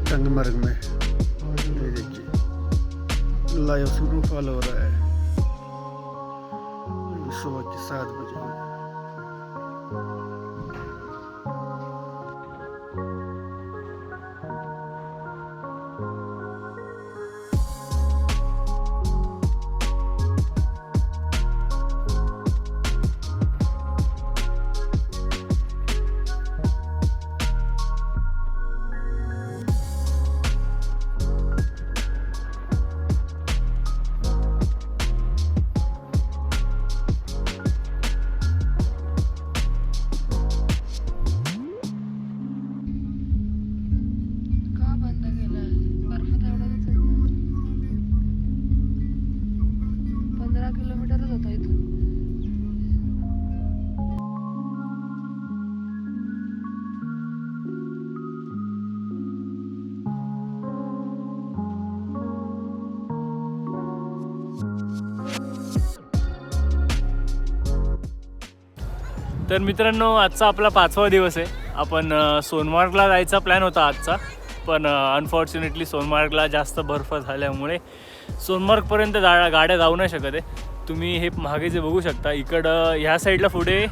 संगमरग में। ये देखिए लाइव स्नोफॉल हो रहा है सुबह के 7 बजे। तर मित्रांनो, आजचा आपला 5वा दिवस आहे. आपण सोनमार्गला जायचा प्लॅन होता आजचा, पण अनफॉर्च्युनेटली सोनमार्गला जास्त बर्फ झाल्यामुळे सोनमार्गपर्यंत गाड्या जाऊ नाही शकत आहे. तुम्ही हे मागे जे बघू शकता इकडं ह्या साईडला पुढे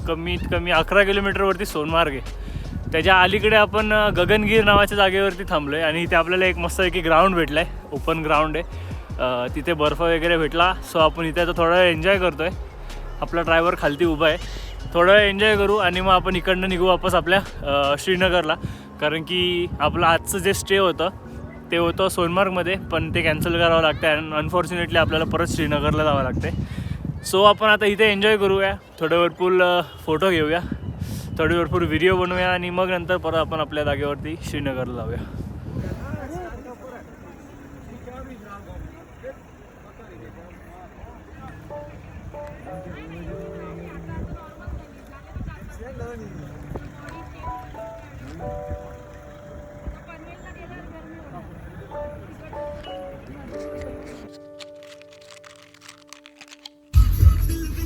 कमीत कमी 11 किलोमीटरवरती सोनमार्ग आहे. त्याच्या अलीकडे आपण गगनगीर नावाच्या जागेवरती थांबलो आहे आणि इथे आपल्याला एक मस्तपैकी ग्राउंड भेटला आहे, ओपन ग्राउंड आहे. तिथे बर्फ वगैरे भेटला, सो आपण इथे आता थोडा एन्जॉय करतो आहे. आपला ड्रायव्हर खालती उभा आहे, थोडं एन्जॉय करू आणि मग आपण इकडनं निघू वापस आपल्या श्रीनगरला. कारण की आपलं आजचं जे स्टे होतं ते होतं सोनमार्गमध्ये, पण ते कॅन्सल करावं लागतं आणि अनफॉर्च्युनेटली आपल्याला परत श्रीनगरला जावं लागते. सो आपण आता इथे एन्जॉय करूया, थोडं भरपूर फोटो घेऊया, थोडी भरपूर व्हिडिओ बनवूया आणि मग नंतर परत आपण आपल्या जागेवरती श्रीनगरला जाऊया.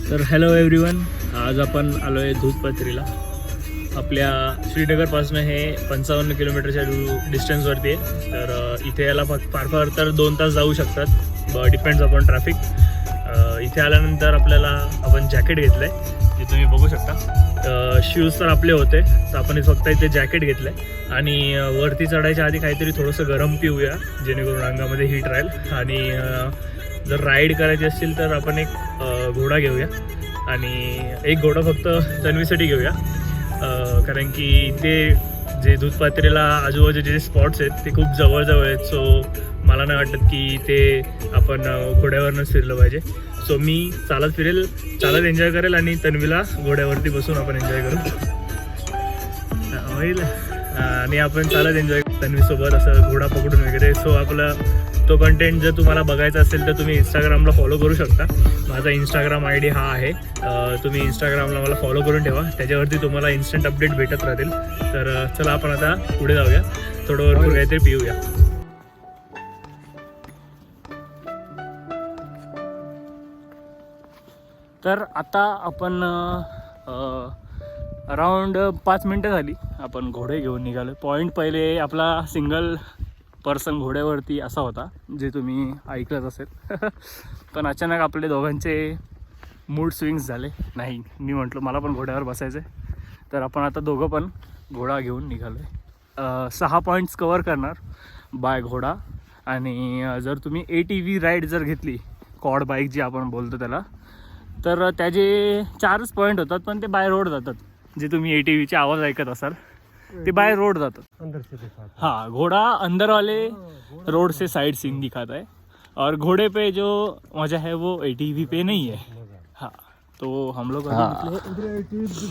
तर हॅलो एव्हरीवन, आज आपण आलो आहे दूधपत्रीला. आपल्या श्रीनगरपासून हे 55 किलोमीटरच्या डिस्टन्सवरती आहे. तर इथे यायला फार फार तर 2 तास जाऊ शकतात, डिपेंड्स अपॉन ट्रॅफिक. इथे आल्यानंतर आपल्याला आपण जॅकेट घेतलं आहे, जे तुम्ही बघू शकता. शूज तर आपले होते, तर आपण फक्त इथे जॅकेट घेतलं आहे. आणि वरती चढायच्या आधी काहीतरी थोडंसं गरम पिऊया, जेणेकरून अंगामध्ये हीट राहील. आणि जर राईड करायची असतील तर आपण एक घोडा घेऊया, आणि एक घोडा फक्त तन्वीसाठी घेऊया. कारण की ते जे दूधपात्रीला आजूबाजूचे जे स्पॉट्स आहेत ते खूप जवळजवळ आहेत. सो मला नाही वाटत की ते आपण घोड्यावरनंच फिरलं पाहिजे. सो मी चालत फिरेल, चालत एन्जॉय करेल आणि तन्वीला घोड्यावरती बसून आपण एन्जॉय करू होईल. आणि आपण चालत एन्जॉय तन्वीसोबत असं घोडा पकडून वगैरे. सो आपला तो कंटेंट जर तुम्हाला बघायचा असेल तर तुम्ही इंस्टाग्रामला फॉलो करू शकता. माझा इंस्टाग्राम ID हा आहे. तुम्ही इंस्टाग्रामला मला फॉलो करून ठेवा, त्याच्यावरती तुम्हाला इन्स्टंट अपडेट भेटत राहतील. तर चला आपण आता पुढे जाऊया, थोडं भरपूर काहीतरी पिऊया. तर आता आपण अराऊंड 5 मिनटं झाली आपण घोडे घेऊन निघालो. पॉईंट पहिले आपला सिंगल पर्सन घोड्यावरती असा होता, जे तुम्ही ऐकलंच असेल. पण अचानक आपले दोघांचे मूड स्विंग्स झाले. नाही, मी म्हटलं मला पण घोड्यावर बसायचं आहे. तर आपण आता दोघं पण घोडा घेऊन निघालो आहे. 6 पॉईंट्स कवर करणार बाय घोडा. आणि जर तुम्ही ATV राईड जर घेतली, कॉड बाईक जी आपण बोलतो त्याला, तर त्याचे 4च पॉईंट होतात, पण ते बाय रोड जातात. जे तुम्ही ATVचे आवाज ऐकत असाल ते बाय रोड जातात. अंदर से दिखाता. हाँ, घोड़ा अंदर वाले रोड से साइड सीन दिखाता है, और घोड़े पे जो मजा है वो ATV पे नहीं है. हाँ, तो हम लोग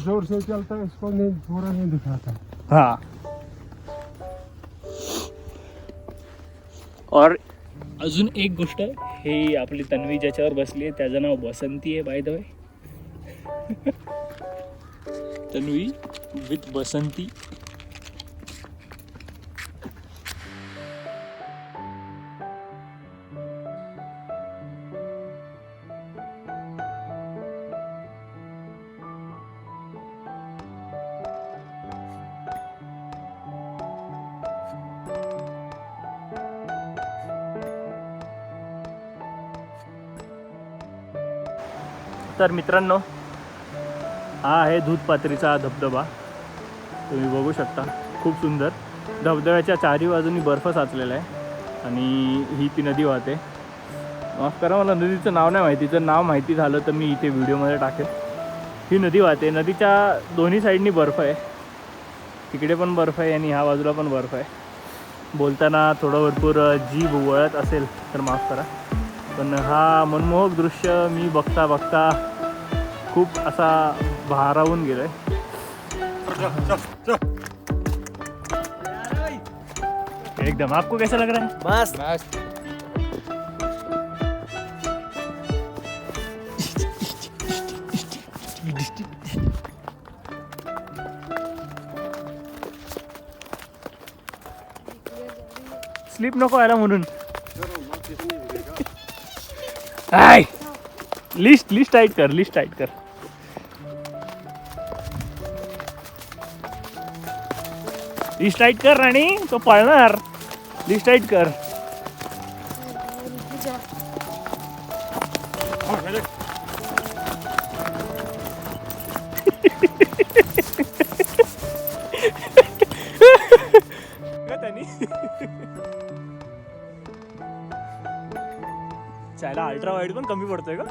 जोर से चलता है, इसको नहीं थोड़ा नहीं दिखाता. हाँ. और अजून एक गोष्ट, हे आपली तन्वी ज्याच्यावर बसली आहे त्याचं नाव बसंती आहे, by the way. Tanvi with Basanti. तर मित्रांनो, हा आहे दूधपात्रीचा धबधबा. तुम्ही बघू शकता, खूप सुंदर. धबधब्याच्या चारी बाजूनी बर्फ साचलेला आहे आणि ही ती नदी वाहते. माफ करा, मला नदीचं नाव नाही माहिती. जर नाव माहिती झालं तर मी इथे व्हिडिओमध्ये टाकेल. ही नदी वाहते. नदीच्या दोन्ही साईडनी बर्फ आहे. तिकडे पण बर्फ आहे आणि ह्या बाजूला पण बर्फ आहे. बोलताना थोडं भरपूर जीभ वळत असेल तर माफ करा, पण हा मनमोहक दृश्य मी बघता बघता खूप असा भारावून गेलोय. एकदम. आपको कैसा लग रहा है? मस्त. स्लिप नको व्हायला म्हणून. लिस्ट टाईट कर. लिस्ट टाईट कर राणी, तो पळणार. लिस्ट टाईट कर. चायला अल्ट्रा वाईड पण कमी पडतोय का?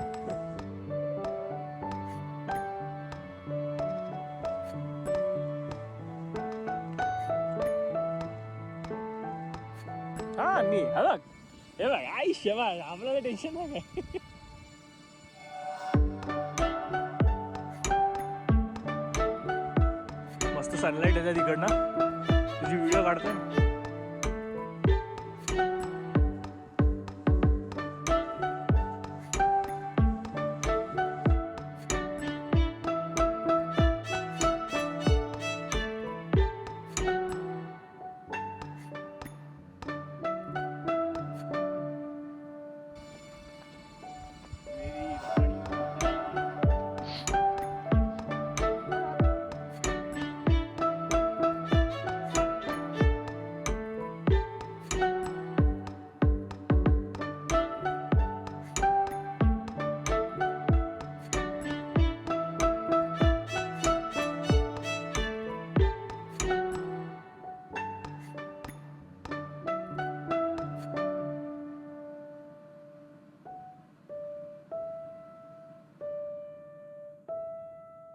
हा नी हे बघ आयुष्य बघ, आपल्याला टेन्शन नाही काय. मस्त सनलाईट आहे तिकडनं. तुझी व्हिडिओ काढतोय.